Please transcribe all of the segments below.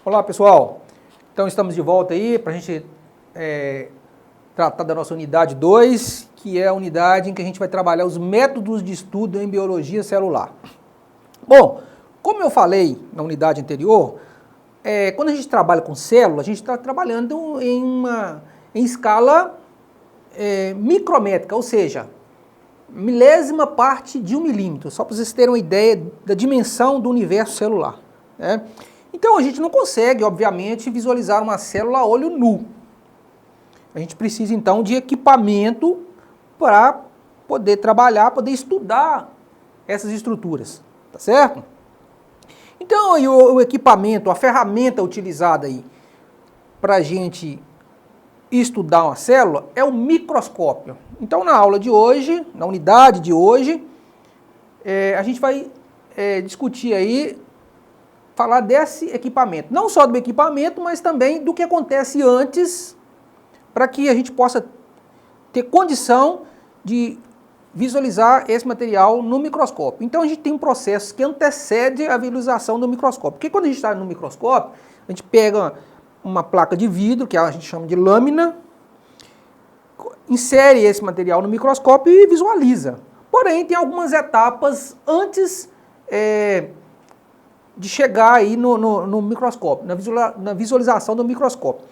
Olá pessoal, então estamos de volta aí para a gente tratar da nossa unidade 2, que é a unidade em que a gente vai trabalhar os métodos de estudo em biologia celular. Bom, como eu falei na unidade anterior, quando a gente trabalha com célula, a gente está trabalhando em escala micrométrica, ou seja, milésima parte de 1 milímetro, só para vocês terem uma ideia da dimensão do universo celular, né? Então a gente não consegue, obviamente, visualizar uma célula a olho nu. A gente precisa então de equipamento para poder trabalhar, poder estudar essas estruturas, tá certo? Então o equipamento, a ferramenta utilizada aí para a gente estudar uma célula é o microscópio. Então na aula de hoje, na unidade de hoje, a gente vai discutir aí, falar desse equipamento. Não só do equipamento, mas também do que acontece antes, para que a gente possa ter condição de visualizar esse material no microscópio. Então a gente tem um processo que antecede a visualização do microscópio. Porque quando a gente está no microscópio, a gente pega uma placa de vidro, que a gente chama de lâmina, insere esse material no microscópio e visualiza. Porém, tem algumas etapas antes de chegar aí no microscópio, na visualização do microscópio.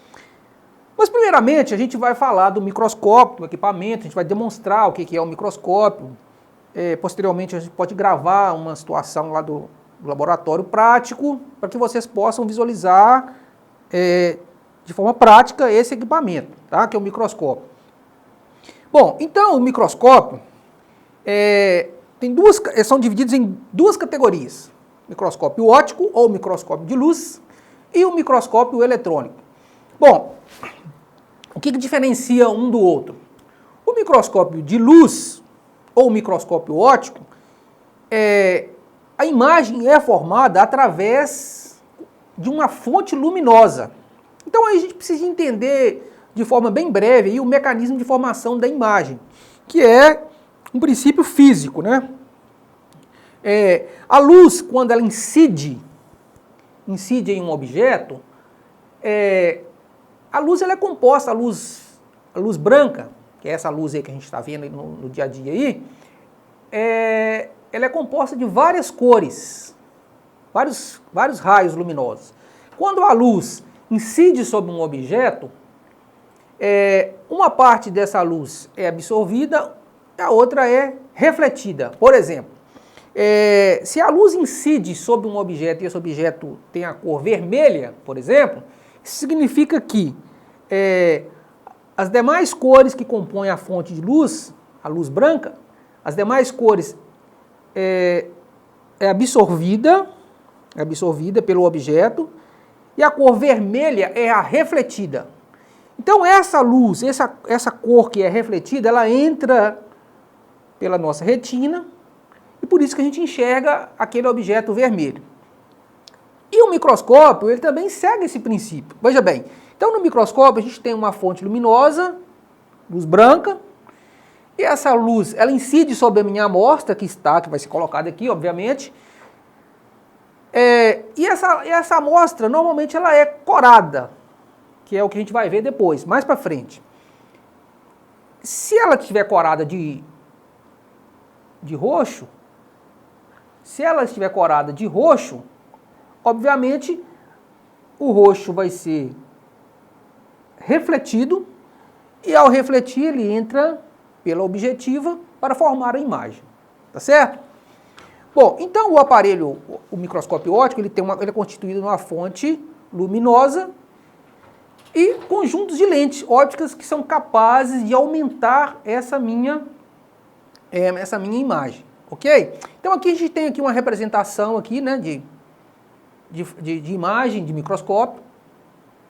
Mas primeiramente a gente vai falar do microscópio, do equipamento, a gente vai demonstrar o que é o microscópio. Posteriormente a gente pode gravar uma situação lá do laboratório prático, para que vocês possam visualizar de forma prática esse equipamento, tá? Que é o microscópio. Bom, então o microscópio são divididos em duas categorias. Microscópio óptico ou microscópio de luz e o microscópio eletrônico. Bom, o que diferencia um do outro? O microscópio de luz ou microscópio óptico, a imagem é formada através de uma fonte luminosa. Então aí a gente precisa entender de forma bem breve aí, o mecanismo de formação da imagem, que é um princípio físico, né? A luz, quando ela incide em um objeto, a luz ela é composta, a luz branca, que é essa luz aí que a gente está vendo no dia a dia aí, ela é composta de várias cores, vários raios luminosos. Quando a luz incide sobre um objeto, uma parte dessa luz é absorvida, a outra é refletida. Por exemplo, se a luz incide sobre um objeto e esse objeto tem a cor vermelha, por exemplo, isso significa que as demais cores que compõem a fonte de luz, a luz branca, as demais cores é absorvida pelo objeto e a cor vermelha é a refletida. Então essa luz, essa cor que é refletida, ela entra pela nossa retina, e por isso que a gente enxerga aquele objeto vermelho. E o microscópio, ele também segue esse princípio. Veja bem, então no microscópio a gente tem uma fonte luminosa, luz branca, e essa luz, ela incide sobre a minha amostra, que vai ser colocada aqui, obviamente, e essa amostra, normalmente, ela é corada, que é o que a gente vai ver depois, mais para frente. Se ela estiver corada de roxo, obviamente, o roxo vai ser refletido e ao refletir ele entra pela objetiva para formar a imagem, tá certo? Bom, então o aparelho, o microscópio óptico, ele é constituído de uma fonte luminosa e conjuntos de lentes ópticas que são capazes de aumentar essa minha imagem. Ok? Então aqui a gente tem aqui uma representação aqui, né, de imagem de microscópio,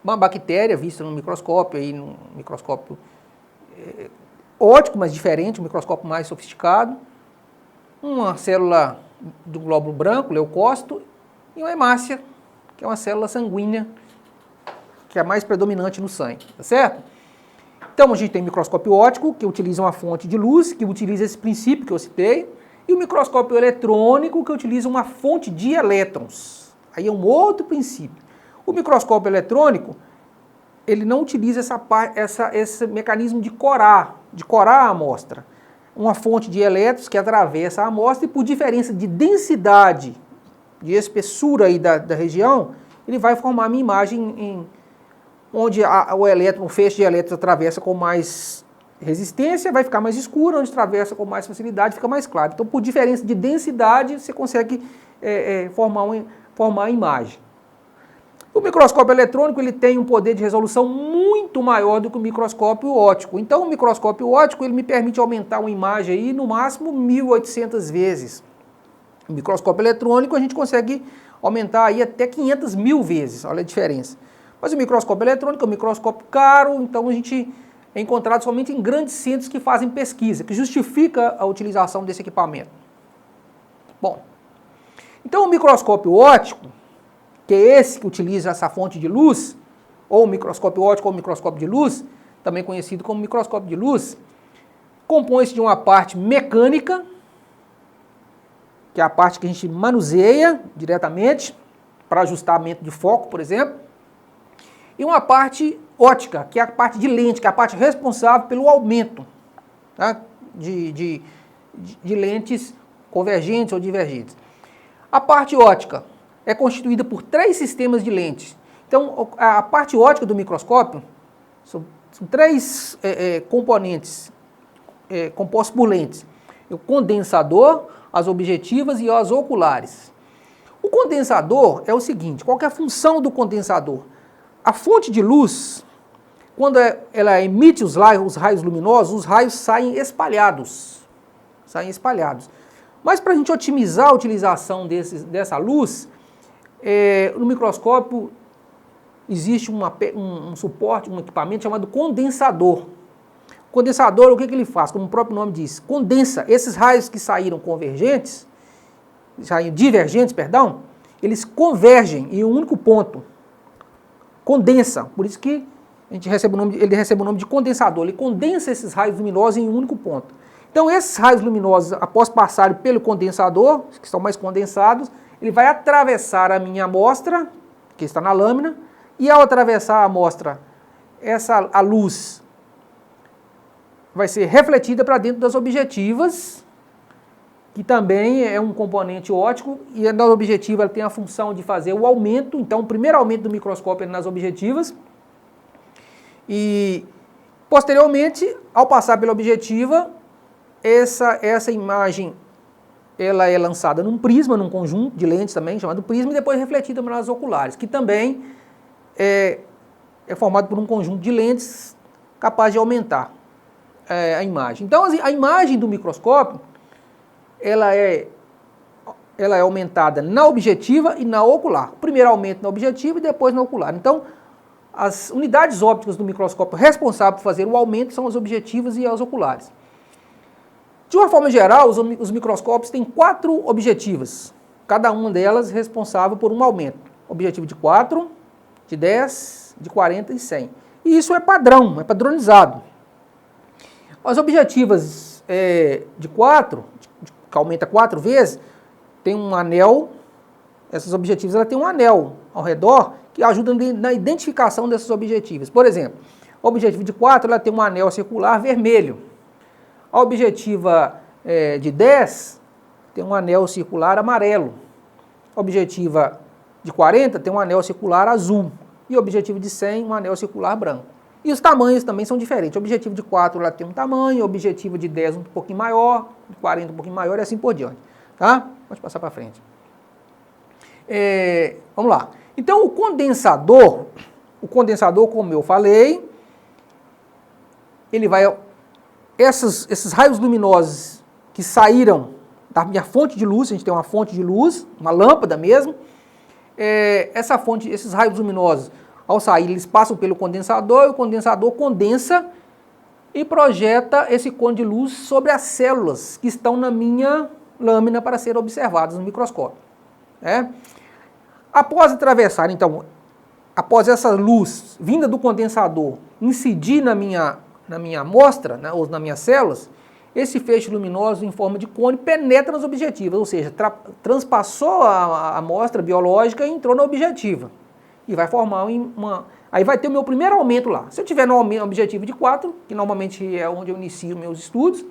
uma bactéria vista no microscópio, aí num microscópio óptico, mas diferente, um microscópio mais sofisticado, uma célula do glóbulo branco, leucócito, e uma hemácia, que é uma célula sanguínea, que é a mais predominante no sangue, tá certo? Então a gente tem microscópio óptico, que utiliza uma fonte de luz, que utiliza esse princípio que eu citei, e o microscópio eletrônico, que utiliza uma fonte de elétrons. Aí é um outro princípio. O microscópio eletrônico, ele não utiliza esse mecanismo de corar a amostra. Uma fonte de elétrons que atravessa a amostra e por diferença de densidade, de espessura aí da região, ele vai formar a minha imagem onde o elétron, o feixe de elétrons atravessa com mais resistência, vai ficar mais escuro, onde atravessa com mais facilidade, fica mais claro. Então, por diferença de densidade, você consegue formar a imagem. O microscópio eletrônico ele tem um poder de resolução muito maior do que o microscópio óptico. Então, o microscópio óptico ele me permite aumentar uma imagem aí, no máximo 1.800 vezes. O microscópio eletrônico a gente consegue aumentar aí até 500.000 vezes, olha a diferença. Mas o microscópio eletrônico é um microscópio caro, então a gente é encontrado somente em grandes centros que fazem pesquisa, que justifica a utilização desse equipamento. Bom, então o microscópio óptico, que é esse que utiliza essa fonte de luz, ou o microscópio óptico ou o microscópio de luz, também conhecido como microscópio de luz, compõe-se de uma parte mecânica, que é a parte que a gente manuseia diretamente, para ajustamento de foco, por exemplo, e uma parte óptica, que é a parte de lente, que é a parte responsável pelo aumento, tá, de lentes convergentes ou divergentes. A parte óptica é constituída por 3 sistemas de lentes. Então, a parte óptica do microscópio são 3 componentes compostos por lentes. O condensador, as objetivas e as oculares. O condensador é o seguinte, qual que é a função do condensador? A fonte de luz, quando ela emite os raios luminosos, os raios saem espalhados. Mas para a gente otimizar a utilização dessa luz, no microscópio existe um suporte, um equipamento chamado condensador. O condensador, o que ele faz? Como o próprio nome diz, condensa esses raios que saíram divergentes, eles convergem em um único ponto. Condensa, por isso que ele recebe o nome de condensador. Ele condensa esses raios luminosos em um único ponto. Então, esses raios luminosos, após passarem pelo condensador, que estão mais condensados, ele vai atravessar a minha amostra, que está na lâmina, e ao atravessar a amostra, a luz vai ser refletida para dentro das objetivas, que também é um componente óptico, e na objetiva ela tem a função de fazer o aumento, então o primeiro aumento do microscópio é nas objetivas, e posteriormente, ao passar pela objetiva, essa imagem ela é lançada num prisma, num conjunto de lentes também, chamado prisma, e depois refletida nas oculares, que também é formado por um conjunto de lentes capaz de aumentar a imagem. Então, a imagem do microscópio, ela é aumentada na objetiva e na ocular. Primeiro aumento na objetiva e depois na ocular. Então, as unidades ópticas do microscópio responsáveis por fazer o aumento são as objetivas e as oculares. De uma forma geral, os microscópios têm 4 objetivas, cada uma delas responsável por um aumento. Objetivo de 4, de 10, de 40 e 100. E isso é padrão, é padronizado. As objetivas de 4, que aumenta 4 vezes, tem um anel, essas objetivas ela tem um anel ao redor que ajuda na identificação dessas objetivas. Por exemplo, a objetiva de 4 ela tem um anel circular vermelho. A objetiva de 10 tem um anel circular amarelo. A objetiva de 40 tem um anel circular azul. E a objetiva de 100 um anel circular branco. E os tamanhos também são diferentes. O objetivo de 4 ela tem um tamanho, o objetivo de 10 um pouquinho maior, de 40 um pouquinho maior e assim por diante. Tá? Pode passar para frente. Vamos lá. Então, o condensador, como eu falei, ele vai... Esses raios luminosos que saíram da minha fonte de luz, a gente tem uma fonte de luz, uma lâmpada mesmo, esses raios luminosos, ao sair, eles passam pelo condensador, e o condensador condensa e projeta esse cone de luz sobre as células que estão na minha lâmina para serem observadas no microscópio. Após atravessar, então, após essa luz vinda do condensador incidir na minha amostra, ou nas minhas células, esse feixe luminoso em forma de cone penetra nas objetivas, ou seja, transpassou a amostra biológica e entrou na objetiva. e vai formar uma... Aí vai ter o meu primeiro aumento lá. Se eu tiver no objetivo de 4, que normalmente é onde eu inicio meus estudos,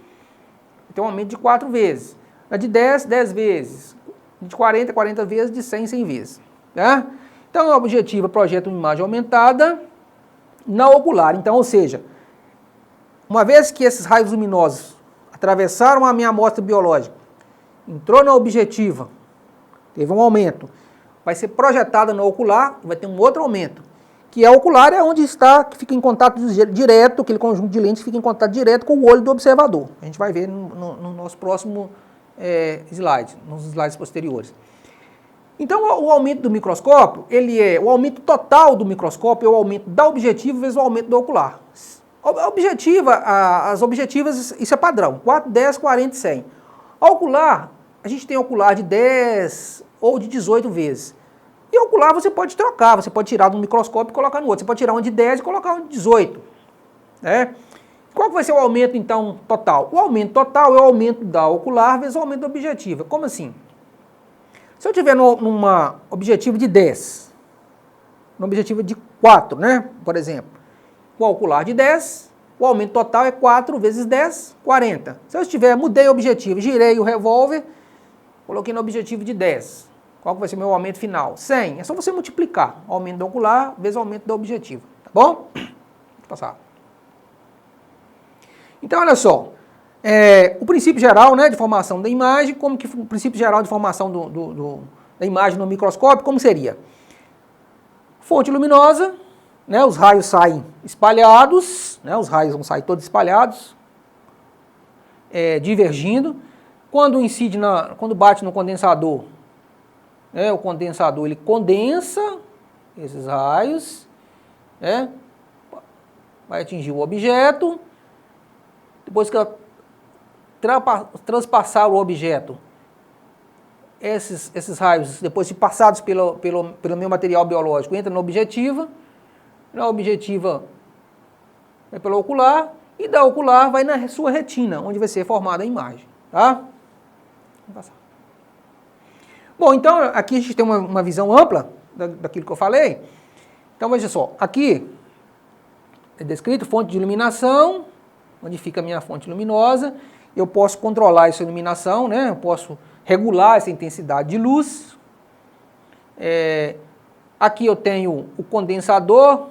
tem um aumento de 4 vezes. Na de 10, 10 vezes. De 40, 40 vezes. De 100, 100 vezes. Tá? Então, o objetivo é projeto uma imagem aumentada na ocular. Então, ou seja, uma vez que esses raios luminosos atravessaram a minha amostra biológica, entrou na objetiva, teve um aumento, vai ser projetada na ocular e vai ter um outro aumento. Que a ocular é onde está, que fica em contato direto, aquele conjunto de lentes fica em contato direto com o olho do observador. A gente vai ver no nosso próximo slide, nos slides posteriores. Então, o aumento do microscópio, ele é o aumento total do microscópio, é o aumento da objetiva vezes o aumento do ocular. As objetivas, isso é padrão, 4, 10, 40 e 100. A ocular, a gente tem ocular de 10 ou de 18 vezes. E ocular você pode trocar, você pode tirar de um microscópio e colocar no outro. Você pode tirar um de 10 e colocar um de 18. Né? Qual que vai ser o aumento, então, total? O aumento total é o aumento da ocular vezes o aumento da objetiva. Como assim? Se eu tiver numa objetiva de 10, numa objetiva de 4, né, por exemplo, com a ocular de 10, o aumento total é 4 vezes 10, 40. Se eu mudei o objetivo, girei o revólver, coloquei no objetivo de 10. Qual que vai ser o meu aumento final? 100. É só você multiplicar o aumento da ocular vezes o aumento da objetiva. Tá bom? Vou passar. Então, olha só. O princípio geral, né, de formação da imagem, como que o princípio geral de formação da imagem no microscópio, como seria? Fonte luminosa, né, os raios saem espalhados, né, os raios vão sair todos espalhados, divergindo. Quando incide quando bate no condensador, o condensador ele condensa esses raios, vai atingir o objeto, depois que ela transpassar o objeto, esses raios, depois de passados pelo meu material biológico, entram na objetiva vai pela ocular, e da ocular vai na sua retina, onde vai ser formada a imagem. Tá? Vamos passar. Bom, então aqui a gente tem uma visão ampla daquilo que eu falei. Então veja só, aqui é descrito fonte de iluminação, onde fica a minha fonte luminosa. Eu posso controlar essa iluminação, né? Eu posso regular essa intensidade de luz. Aqui eu tenho o condensador,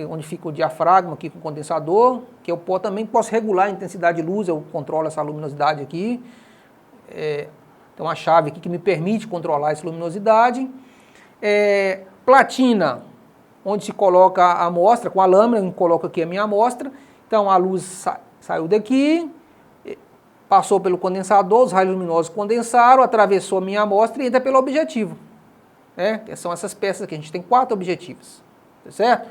onde fica o diafragma aqui com o condensador, que eu também posso regular a intensidade de luz, eu controlo essa luminosidade aqui. Tem uma chave aqui que me permite controlar essa luminosidade. Platina, onde se coloca a amostra, com a lâmina, eu coloco aqui a minha amostra. Então a luz saiu daqui, passou pelo condensador, os raios luminosos condensaram, atravessou a minha amostra e entra pelo objetivo. São essas peças aqui, a gente tem 4 objetivos. Tá certo?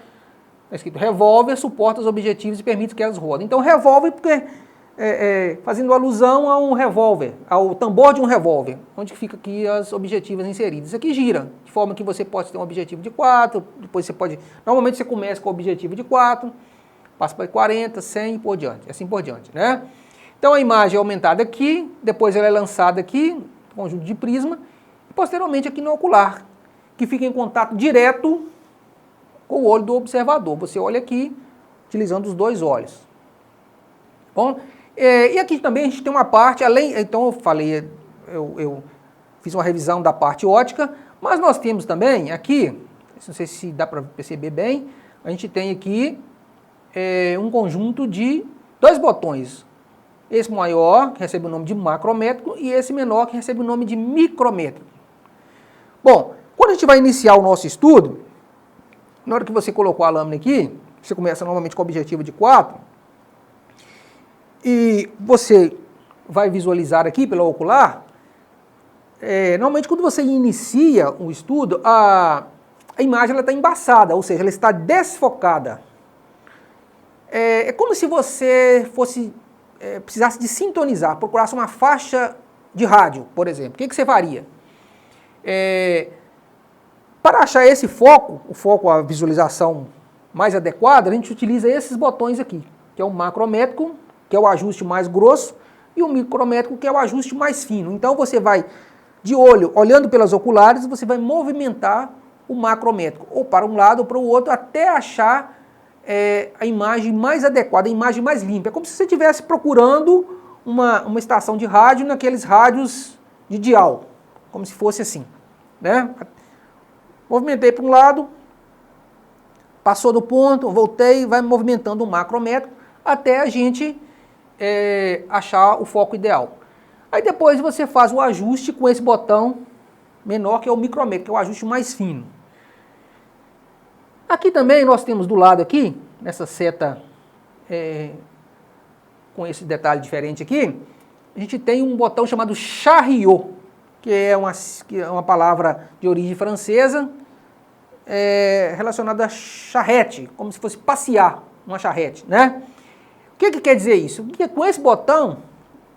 Está escrito revólver, suporta os objetivos e permite que elas rodem. Então revólver porque... fazendo alusão a um revólver, ao tambor de um revólver, onde fica aqui as objetivas inseridas. Isso aqui gira, de forma que você pode ter um objetivo de 4, depois você pode... Normalmente você começa com o objetivo de 4, passa para 40, 100 e por diante, assim por diante, né? Então a imagem é aumentada aqui, depois ela é lançada aqui, no conjunto de prisma, e posteriormente aqui no ocular, que fica em contato direto com o olho do observador. Você olha aqui, utilizando os 2 olhos. Bom... E aqui também a gente tem uma parte, então eu falei, eu fiz uma revisão da parte ótica, mas nós temos também aqui, não sei se dá para perceber bem, a gente tem aqui um conjunto de 2 botões. Esse maior, que recebe o nome de macrométrico, e esse menor, que recebe o nome de micrométrico. Bom, quando a gente vai iniciar o nosso estudo, na hora que você colocou a lâmina aqui, você começa normalmente com o objetivo de 4, e você vai visualizar aqui pela ocular, normalmente quando você inicia um estudo, a imagem está embaçada, ou seja, ela está desfocada. É como se você precisasse de sintonizar, procurasse uma faixa de rádio, por exemplo. O que você faria? Para achar esse foco, a visualização mais adequada, a gente utiliza esses botões aqui, que é o macrométrico, que é o ajuste mais grosso, e o micrométrico, que é o ajuste mais fino. Então você vai, de olho, olhando pelas oculares, você vai movimentar o macrométrico, ou para um lado ou para o outro, até achar a imagem mais adequada, a imagem mais limpa. É como se você estivesse procurando uma estação de rádio naqueles rádios de dial, como se fosse assim, né? Movimentei para um lado, passou do ponto, voltei, vai movimentando o macrométrico até a gente achar o foco ideal. Aí depois você faz o ajuste com esse botão menor, que é o micrométrico, que é o ajuste mais fino. Aqui também nós temos do lado aqui, nessa seta com esse detalhe diferente aqui, a gente tem um botão chamado chariot, que é uma palavra de origem francesa, relacionada a charrete, como se fosse passear, uma charrete, né? O que quer dizer isso? Que com esse botão,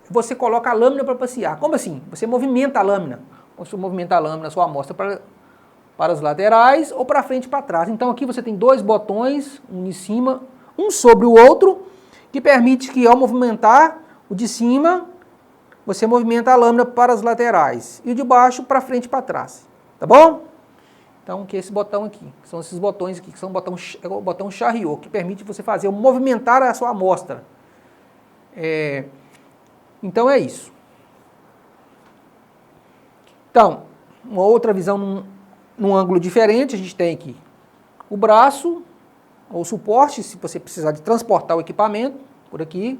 você coloca a lâmina para passear. Como assim? Você movimenta a lâmina. Você movimenta a lâmina, a sua amostra para as laterais ou para frente e para trás. Então aqui você tem dois botões, um em cima, um sobre o outro, que permite que ao movimentar o de cima, você movimenta a lâmina para as laterais e o de baixo para frente e para trás. Tá bom? Então que é esse botão aqui, são esses botões aqui, que são o botão chariot, que permite você fazer movimentar a sua amostra. Então é isso. Então, uma outra visão num ângulo diferente, a gente tem aqui o braço, ou suporte, se você precisar de transportar o equipamento, por aqui.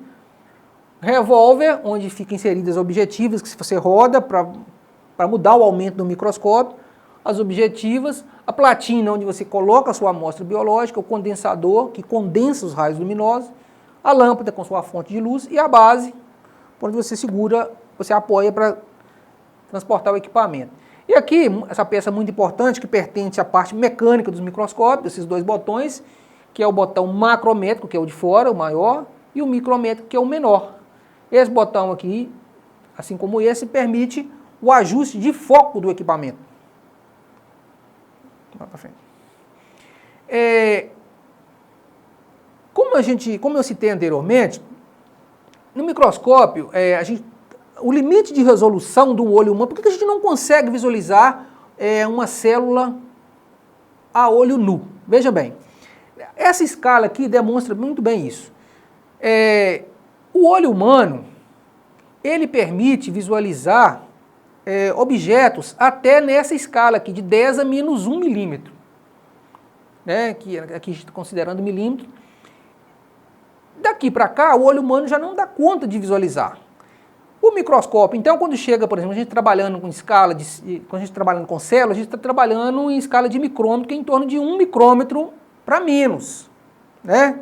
Revólver, onde ficam inseridas objetivas, que se você roda para mudar o aumento do microscópio. As objetivas, a platina, onde você coloca a sua amostra biológica, o condensador, que condensa os raios luminosos, a lâmpada com sua fonte de luz e a base, onde você segura, você apoia para transportar o equipamento. E aqui, essa peça muito importante, que pertence à parte mecânica dos microscópios, esses dois botões, que é o botão macrométrico, que é o de fora, o maior, e o micrométrico, que é o menor. Esse botão aqui, assim como esse, permite o ajuste de foco do equipamento. Lá para frente. Como eu citei anteriormente, no microscópio, o limite de resolução do olho humano, por que a gente não consegue visualizar uma célula a olho nu? Veja bem, essa escala aqui demonstra muito bem isso. O olho humano, ele permite visualizar objetos até nessa escala aqui, de 10 a menos 1 milímetro. Né, que aqui considerando milímetro. Daqui para cá, o olho humano já não dá conta de visualizar. O microscópio, então, quando chega, por exemplo, a gente trabalhando com escala, quando a gente está trabalhando com células, a gente está trabalhando em escala de micrômetro, que é em torno de 1 micrômetro para menos. Né?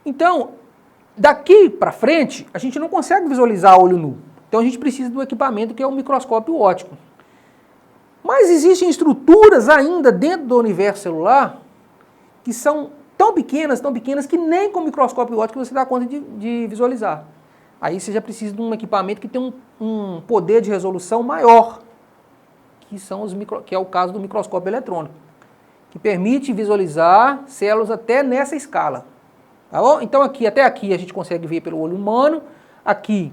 Então, daqui para frente, a gente não consegue visualizar a olho nu. Então, a gente precisa do equipamento que é o microscópio óptico. Mas existem estruturas ainda dentro do universo celular que são tão pequenas que nem com o microscópio óptico você dá conta de visualizar. Aí você já precisa de um equipamento que tem um poder de resolução maior, que é o caso do microscópio eletrônico, que permite visualizar células até nessa escala. Tá bom? Então até aqui a gente consegue ver pelo olho humano, aqui,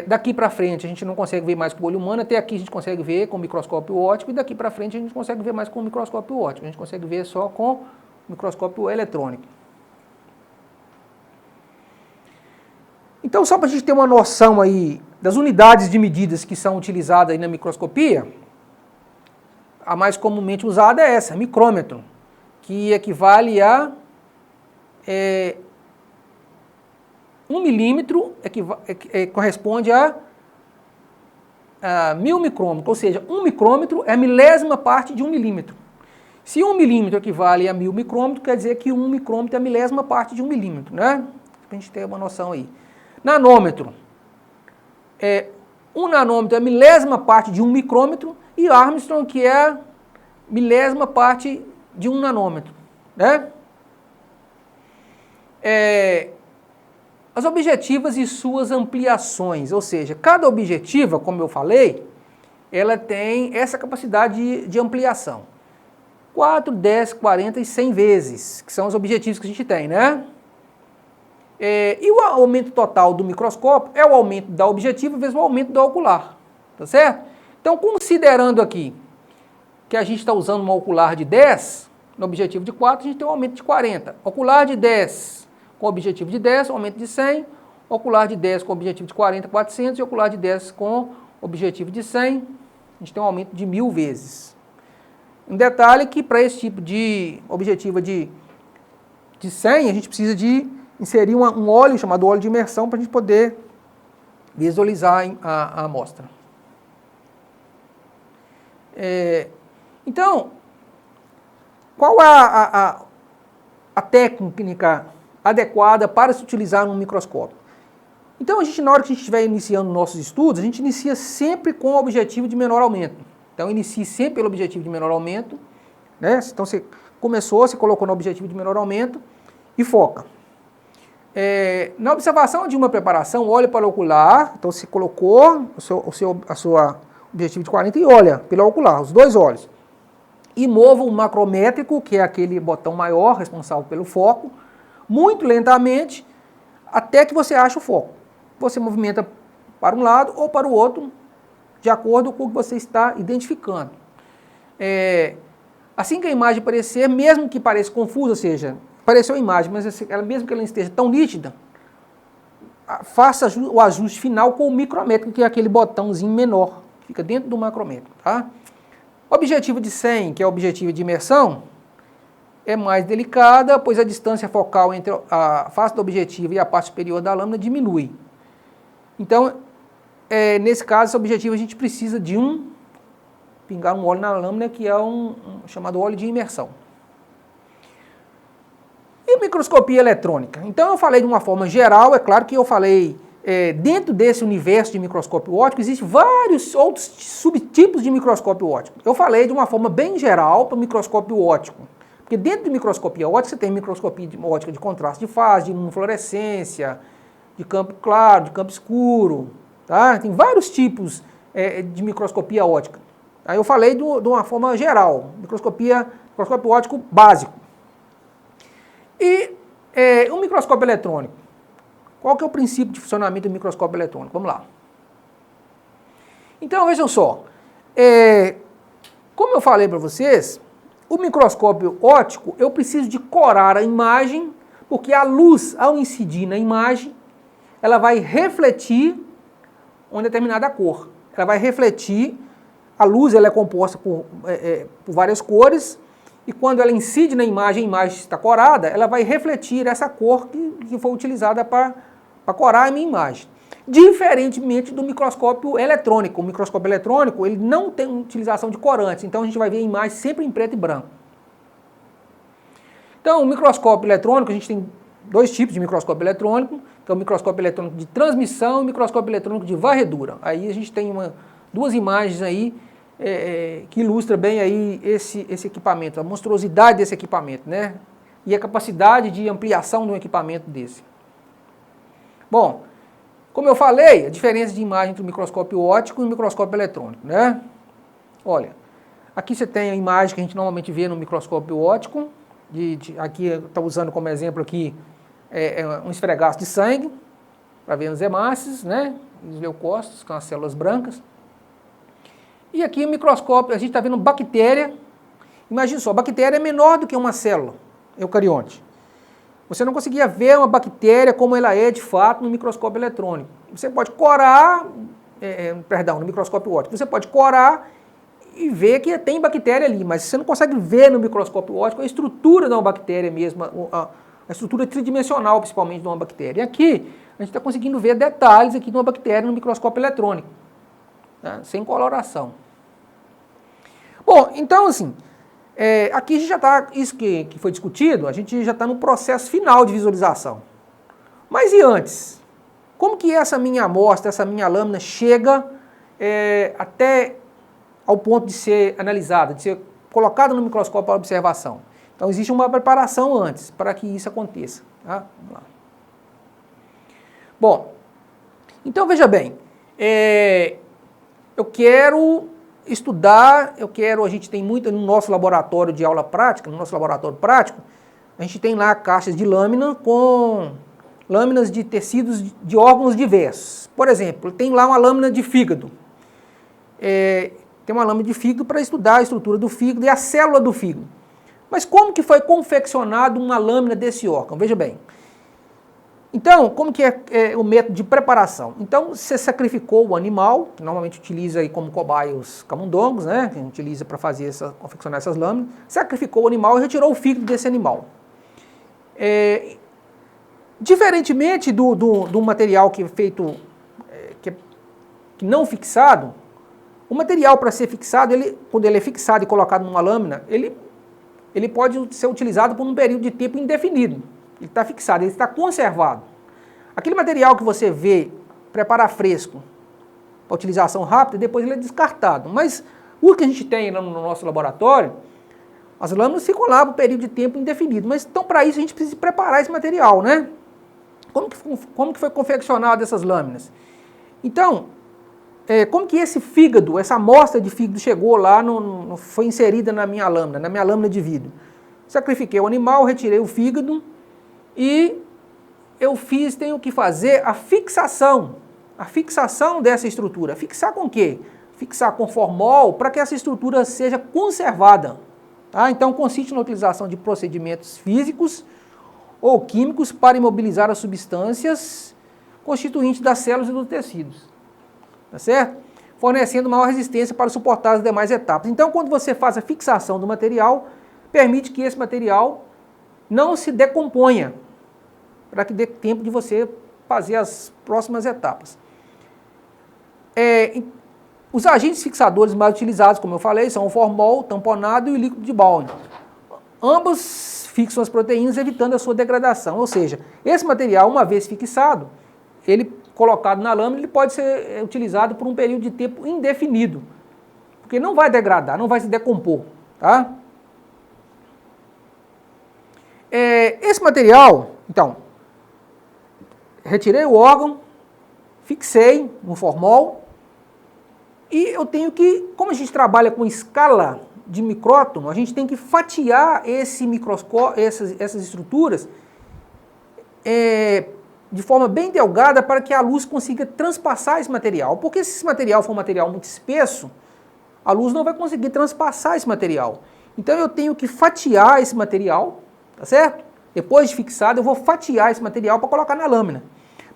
daqui para frente a gente não consegue ver mais com o olho humano, até aqui a gente consegue ver com o microscópio óptico, e daqui para frente a gente consegue ver mais com o microscópio óptico, a gente consegue ver só com o microscópio eletrônico. Então, só para a gente ter uma noção aí das unidades de medidas que são utilizadas aí na microscopia, a mais comumente usada é essa, micrômetro, que equivale a 1 milímetro, corresponde a 1000 micrômetros, ou seja, 1 micrômetro é a milésima parte de 1 milímetro. Se 1 milímetro equivale a 1000 micrômetros, quer dizer que 1 micrômetro é a milésima parte de 1 milímetro, né? Para a gente ter uma noção aí. Nanômetro. 1 nanômetro é a milésima parte de 1 micrômetro, e Armstrong, que é a milésima parte de 1 nanômetro, né? As objetivas e suas ampliações, ou seja, cada objetiva, como eu falei, ela tem essa capacidade de ampliação. 4, 10, 40 e 100 vezes, que são os objetivos que a gente tem, né? E o aumento total do microscópio é o aumento da objetiva vezes o aumento da ocular, tá certo? Então, considerando aqui que a gente está usando uma ocular de 10, no objetivo de 4, a gente tem um aumento de 40. Ocular de 10 com objetivo de 10, aumento de 100. Ocular de 10 com objetivo de 40, 400. E ocular de 10 com objetivo de 100, a gente tem um aumento de 1000 vezes. Um detalhe que para esse tipo de objetivo de 100, a gente precisa de inserir um óleo chamado óleo de imersão para a gente poder visualizar a amostra. Então, qual é a técnica adequada para se utilizar um microscópio? Então, na hora que a gente estiver iniciando nossos estudos, a gente inicia sempre com o objetivo de menor aumento. Então, inicie sempre pelo objetivo de menor aumento, né? Então, você começou, você colocou no objetivo de menor aumento e foca. Na observação de uma preparação, olha para o ocular, então você colocou a sua objetivo de 40 e olha pelo ocular, os dois olhos. E mova o macrométrico, que é aquele botão maior responsável pelo foco, muito lentamente, até que você ache o foco. Você movimenta para um lado ou para o outro, de acordo com o que você está identificando. Assim que a imagem aparecer, mesmo que pareça confusa, ou seja, apareceu a imagem, mas mesmo que ela não esteja tão nítida, faça o ajuste final com o micrométrico, que é aquele botãozinho menor, que fica dentro do macrométrico. Tá? Objetivo de 100, que é o objetivo de imersão, é mais delicada, pois a distância focal entre a face do objetivo e a parte superior da lâmina diminui. Então, nesse caso, esse objetivo a gente precisa de pingar um óleo na lâmina, que é chamado óleo de imersão. E microscopia eletrônica? Então, eu falei de uma forma geral, é claro que eu falei, dentro desse universo de microscópio óptico, existem vários outros subtipos de microscópio óptico. Eu falei de uma forma bem geral para o microscópio óptico. Porque dentro de microscopia óptica, você tem microscopia óptica de contraste de fase, de imunofluorescência, de campo claro, de campo escuro. Tá? Tem vários tipos de microscopia óptica. Aí eu falei de uma forma geral, microscópio óptico básico. E o microscópio eletrônico. Qual que é o princípio de funcionamento do microscópio eletrônico? Vamos lá. Então, vejam só. Como eu falei para vocês, o microscópio óptico, eu preciso de corar a imagem, porque a luz, ao incidir na imagem, ela vai refletir uma determinada cor. Ela vai refletir, a luz ela é composta por várias cores, e quando ela incide na imagem, a imagem está corada, ela vai refletir essa cor que foi utilizada para corar a minha imagem. Diferentemente do microscópio eletrônico. O microscópio eletrônico, ele não tem utilização de corantes, então a gente vai ver a imagem sempre em preto e branco. Então, o microscópio eletrônico, a gente tem dois tipos de microscópio eletrônico, que é o microscópio eletrônico de transmissão e o microscópio eletrônico de varredura. Aí a gente tem duas imagens aí que ilustram bem aí esse equipamento, a monstruosidade desse equipamento, né? E a capacidade de ampliação de um equipamento desse. Bom, como eu falei, a diferença de imagem entre o microscópio óptico e o microscópio eletrônico, né? Olha, aqui você tem a imagem que a gente normalmente vê no microscópio óptico, aqui está usando como exemplo aqui um esfregaço de sangue, para ver os hemácias, né? Os leucócitos, com as células brancas. E aqui o microscópio, a gente está vendo bactéria. Imagina só, a bactéria é menor do que uma célula eucarionte. Você não conseguia ver uma bactéria como ela é de fato no microscópio eletrônico. Você pode corar, no microscópio óptico, você pode corar e ver que tem bactéria ali, mas você não consegue ver no microscópio óptico a estrutura de uma bactéria mesmo, a estrutura tridimensional principalmente de uma bactéria. E aqui a gente está conseguindo ver detalhes aqui de uma bactéria no microscópio eletrônico, né, sem coloração. Bom, então assim, aqui a gente já está, isso que foi discutido, a gente já está no processo final de visualização. Mas e antes? Como que essa minha amostra, essa minha lâmina chega até ao ponto de ser analisada, de ser colocada no microscópio para observação? Então existe uma preparação antes para que isso aconteça. Tá? Vamos lá. Bom, então veja bem, eu quero estudar, a gente tem muito no nosso laboratório de aula prática, no nosso laboratório prático, a gente tem lá caixas de lâmina com lâminas de tecidos de órgãos diversos. Por exemplo, tem lá uma lâmina de fígado. tem uma lâmina de fígado para estudar a estrutura do fígado e a célula do fígado. Mas como que foi confeccionado uma lâmina desse órgão? Veja bem. Então, como que é o método de preparação? Então, você sacrificou o animal, que normalmente utiliza aí como cobaia os camundongos, né? Que a gente utiliza para confeccionar essas lâminas. Sacrificou o animal e retirou o fígado desse animal. Diferentemente do material que é feito, que não fixado, o material para ser fixado, quando ele é fixado e colocado numa lâmina, ele pode ser utilizado por um período de tempo indefinido. Ele está fixado, ele está conservado. Aquele material que você vê preparar fresco para utilização rápida, depois ele é descartado. Mas o que a gente tem no nosso laboratório, as lâminas ficam lá por um período de tempo indefinido. Mas então para isso a gente precisa preparar esse material, né? Como que foi confeccionado essas lâminas? Então, como que esse fígado, essa amostra de fígado chegou lá, foi inserida na minha lâmina de vidro? Sacrifiquei o animal, retirei o fígado e tenho que fazer a fixação dessa estrutura. Fixar com o quê? Fixar com formol para que essa estrutura seja conservada. Tá? Então, consiste na utilização de procedimentos físicos ou químicos para imobilizar as substâncias constituintes das células e dos tecidos. Tá certo? Fornecendo maior resistência para suportar as demais etapas. Então, quando você faz a fixação do material, permite que esse material não se decomponha, para que dê tempo de você fazer as próximas etapas. Os agentes fixadores mais utilizados, como eu falei, são o formol, tamponado e o líquido de Bowen. Ambos fixam as proteínas, evitando a sua degradação. Ou seja, esse material, uma vez fixado, ele colocado na lâmina, ele pode ser utilizado por um período de tempo indefinido, porque não vai degradar, não vai se decompor. Tá? Esse material, então, retirei o órgão, fixei no formol e eu tenho que, como a gente trabalha com escala de micrótono, a gente tem que fatiar essas estruturas de forma bem delgada para que a luz consiga transpassar esse material. Porque se esse material for um material muito espesso, a luz não vai conseguir transpassar esse material. Então eu tenho que fatiar esse material, tá certo? Depois de fixado, eu vou fatiar esse material para colocar na lâmina.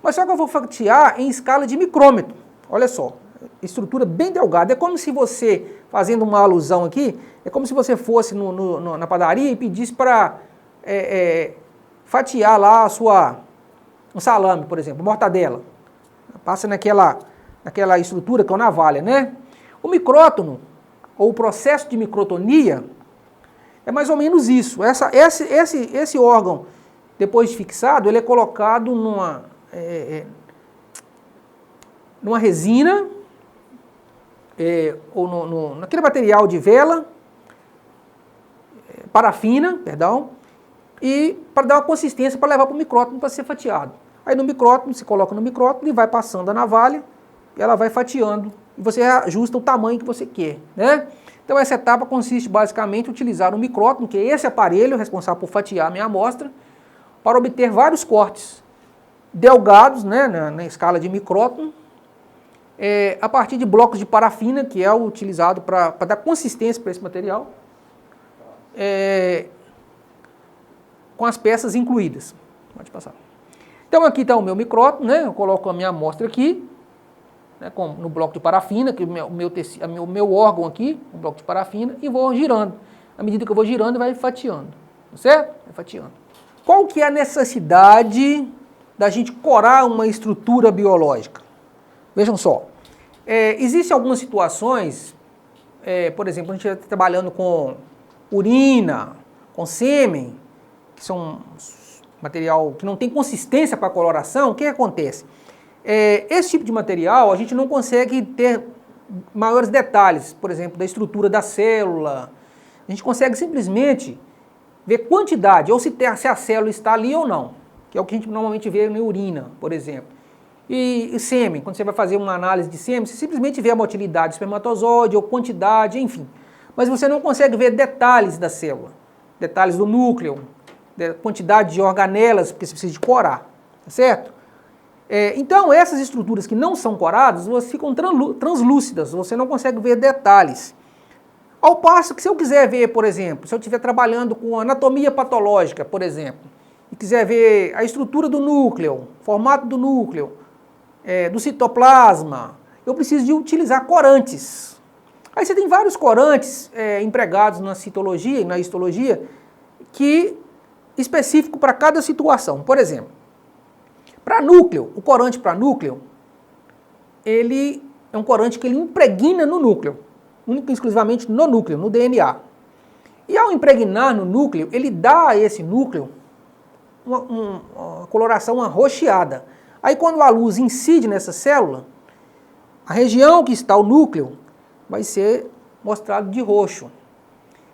Mas só que eu vou fatiar em escala de micrômetro. Olha só, estrutura bem delgada. É como se você, fazendo uma alusão aqui, é como se você fosse na padaria e pedisse para fatiar lá um salame, por exemplo, mortadela. Passa naquela estrutura que é uma navalha, né? O micrótono, ou o processo de microtonia, é mais ou menos isso. Esse órgão, depois de fixado, ele é colocado numa resina, ou naquele material de vela, parafina, perdão, e para dar uma consistência para levar para o micrótono para ser fatiado. Aí no micrótono, se coloca no micrótono e vai passando a navalha, e ela vai fatiando, e você ajusta o tamanho que você quer, né? Então essa etapa consiste basicamente em utilizar um micrótono, que é esse aparelho responsável por fatiar a minha amostra, para obter vários cortes delgados, né, na escala de micrótono, a partir de blocos de parafina, que é o utilizado para dar consistência para esse material, com as peças incluídas. Pode passar. Então aqui está o meu micrótono, né? Eu coloco a minha amostra aqui, né, no bloco de parafina, que o meu órgão aqui, o bloco de parafina, e vou girando. À medida que eu vou girando, vai fatiando. Certo? Vai fatiando. Qual que é a necessidade da gente corar uma estrutura biológica? Vejam só. Existem algumas situações, por exemplo, a gente está trabalhando com urina, com sêmen, que são material que não tem consistência para coloração. O que acontece? Esse tipo de material a gente não consegue ter maiores detalhes, por exemplo, da estrutura da célula. A gente consegue simplesmente ver quantidade, ou se a célula está ali ou não, que é o que a gente normalmente vê na urina, por exemplo. E sêmen, quando você vai fazer uma análise de sêmen, você simplesmente vê a motilidade do espermatozoide ou quantidade, enfim. Mas você não consegue ver detalhes da célula, detalhes do núcleo, quantidade de organelas, porque você precisa de corar, tá certo? Então, essas estruturas que não são coradas, elas ficam translúcidas, você não consegue ver detalhes. Ao passo que se eu quiser ver, por exemplo, se eu estiver trabalhando com anatomia patológica, por exemplo, e quiser ver a estrutura do núcleo, formato do núcleo, do citoplasma, eu preciso de utilizar corantes. Aí você tem vários corantes empregados na citologia e na histologia, que específico para cada situação. Por exemplo, para núcleo, o corante para núcleo, ele é um corante que ele impregna no núcleo, única e exclusivamente no núcleo, no DNA. E ao impregnar no núcleo, ele dá a esse núcleo uma coloração arroxeada. Aí quando a luz incide nessa célula, a região que está o núcleo vai ser mostrado de roxo.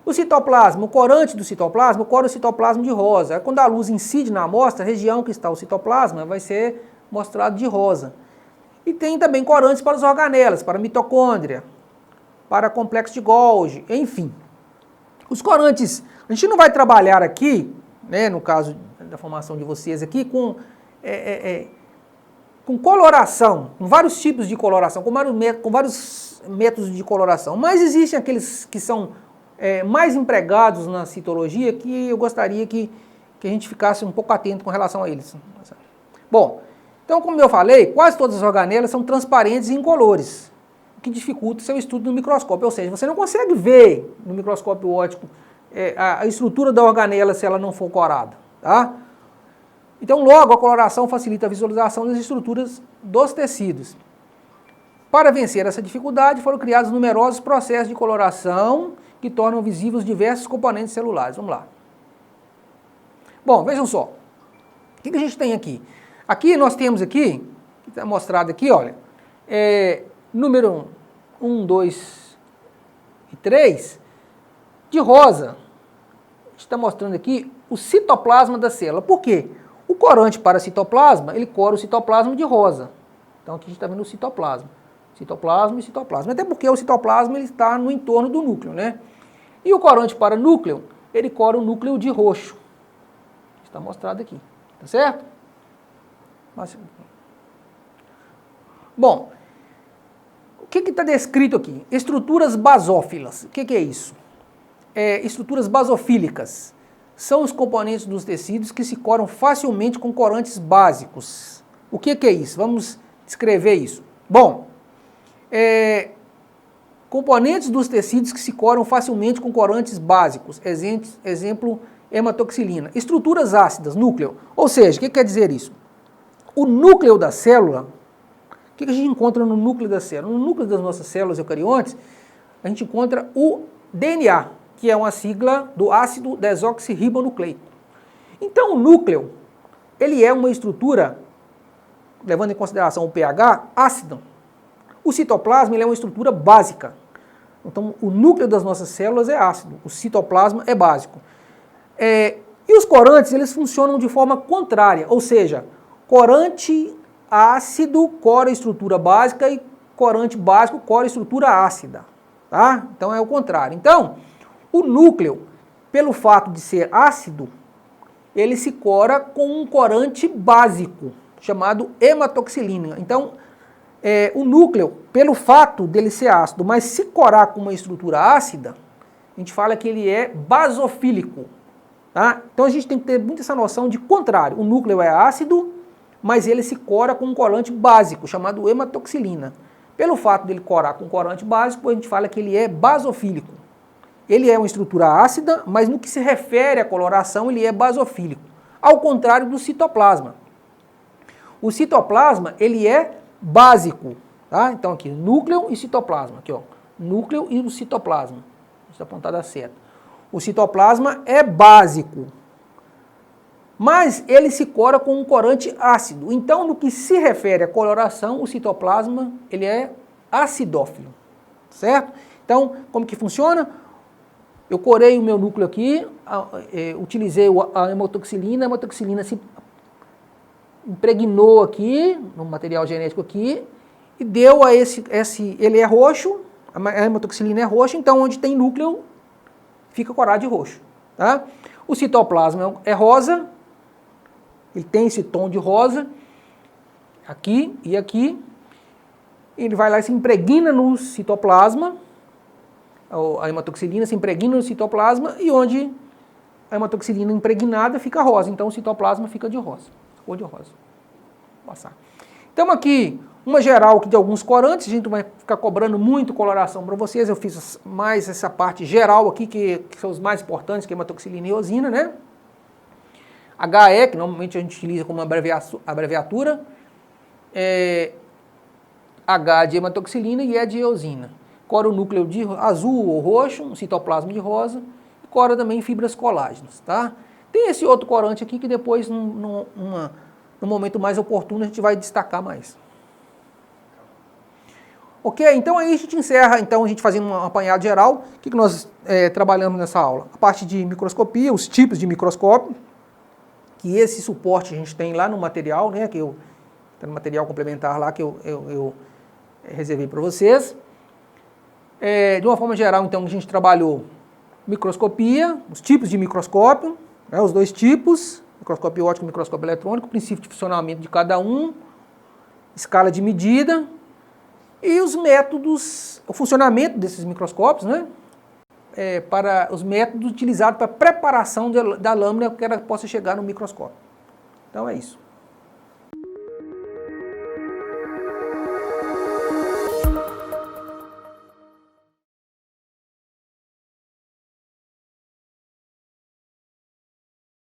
O citoplasma, o corante do citoplasma, cora o citoplasma de rosa. Aí, quando a luz incide na amostra, a região que está o citoplasma vai ser mostrado de rosa. E tem também corantes para as organelas, para a mitocôndria, para complexo de Golgi, enfim. Os corantes, a gente não vai trabalhar aqui, né, no caso da formação de vocês aqui, com coloração, com vários tipos de coloração, com vários métodos de coloração, mas existem aqueles que são mais empregados na citologia que eu gostaria que a gente ficasse um pouco atento com relação a eles. Bom, então como eu falei, quase todas as organelas são transparentes e incolores, o que dificulta o seu estudo no microscópio, ou seja, você não consegue ver no microscópio óptico a estrutura da organela se ela não for corada, tá? Então logo a coloração facilita a visualização das estruturas dos tecidos. Para vencer essa dificuldade foram criados numerosos processos de coloração que tornam visíveis diversos componentes celulares. Vamos lá. Bom, vejam só. O que a gente tem aqui? Aqui nós temos aqui, que está mostrado aqui, olha, número 1, 2 e 3, de rosa. A gente está mostrando aqui o citoplasma da célula. Por quê? O corante para citoplasma, ele cora o citoplasma de rosa. Então aqui a gente está vendo o citoplasma. Citoplasma e citoplasma. Até porque o citoplasma ele está no entorno do núcleo, né? E o corante para núcleo, ele cora o núcleo de roxo. Está mostrado aqui. Tá certo? Bom, o que está descrito aqui? Estruturas basófilas. O que é isso? Estruturas basofílicas. São os componentes dos tecidos que se coram facilmente com corantes básicos. O que é isso? Vamos descrever isso. Bom, componentes dos tecidos que se coram facilmente com corantes básicos. Exemplo, hematoxilina. Estruturas ácidas, núcleo. Ou seja, o que quer dizer isso? O núcleo da célula, o que a gente encontra no núcleo da célula? No núcleo das nossas células eucariontes, a gente encontra o DNA, que é uma sigla do ácido desoxirribonucleico. Então o núcleo, ele é uma estrutura, levando em consideração o pH, ácido. O citoplasma ele é uma estrutura básica. Então o núcleo das nossas células é ácido, o citoplasma é básico. E os corantes, eles funcionam de forma contrária, ou seja, corante ácido cora a estrutura básica e corante básico cora a estrutura ácida. Tá? Então é o contrário. Então, o núcleo, pelo fato de ser ácido, ele se cora com um corante básico, chamado hematoxilina. Então, o núcleo, pelo fato dele ser ácido, mas se corar com uma estrutura ácida, a gente fala que ele é basofílico. Tá? Então a gente tem que ter muito essa noção de contrário. O núcleo é ácido, mas ele se cora com um corante básico, chamado hematoxilina. Pelo fato dele corar com corante básico, a gente fala que ele é basofílico. Ele é uma estrutura ácida, mas no que se refere à coloração, ele é basofílico. Ao contrário do citoplasma. O citoplasma, ele é básico. Tá? Então aqui, núcleo e citoplasma. Aqui, ó, núcleo e o citoplasma. Está apontado a seta. O citoplasma é básico. Mas ele se cora com um corante ácido. Então, no que se refere à coloração, o citoplasma, ele é acidófilo. Certo? Então, como que funciona? Eu corei o meu núcleo aqui, utilizei a hematoxilina se impregnou aqui, no material genético aqui, e deu a ele é roxo, a hematoxilina é roxa, então onde tem núcleo, fica corado de roxo. Tá? O citoplasma é rosa, ele tem esse tom de rosa, aqui e aqui. Ele vai lá e se impregna no citoplasma, a hematoxilina se impregna no citoplasma e onde a hematoxilina impregnada fica rosa, então o citoplasma fica de rosa, cor de rosa. Vou passar. Então aqui, uma geral de alguns corantes, a gente vai ficar cobrando muito coloração para vocês, eu fiz mais essa parte geral aqui, que são os mais importantes, que é hematoxilina e eosina, né? HE, que normalmente a gente utiliza como abreviatura, H de hematoxilina e E de eosina. Cora o núcleo de azul ou roxo, um citoplasma de rosa, e cora também fibras colágenas, tá? Tem esse outro corante aqui que depois, no momento mais oportuno, a gente vai destacar mais. Ok? Então aí a gente encerra, então a gente fazendo um apanhado geral, o que nós trabalhamos nessa aula? A parte de microscopia, os tipos de microscópio, que esse suporte a gente tem lá no material, né, que tá no material complementar lá que eu reservei para vocês. De uma forma geral, então, a gente trabalhou microscopia, os tipos de microscópio, né, os dois tipos, microscópio óptico e microscópio eletrônico, princípio de funcionamento de cada um, escala de medida e os métodos, o funcionamento desses microscópios, né, para os métodos utilizados para a preparação da lâmina para que ela possa chegar no microscópio. Então é isso.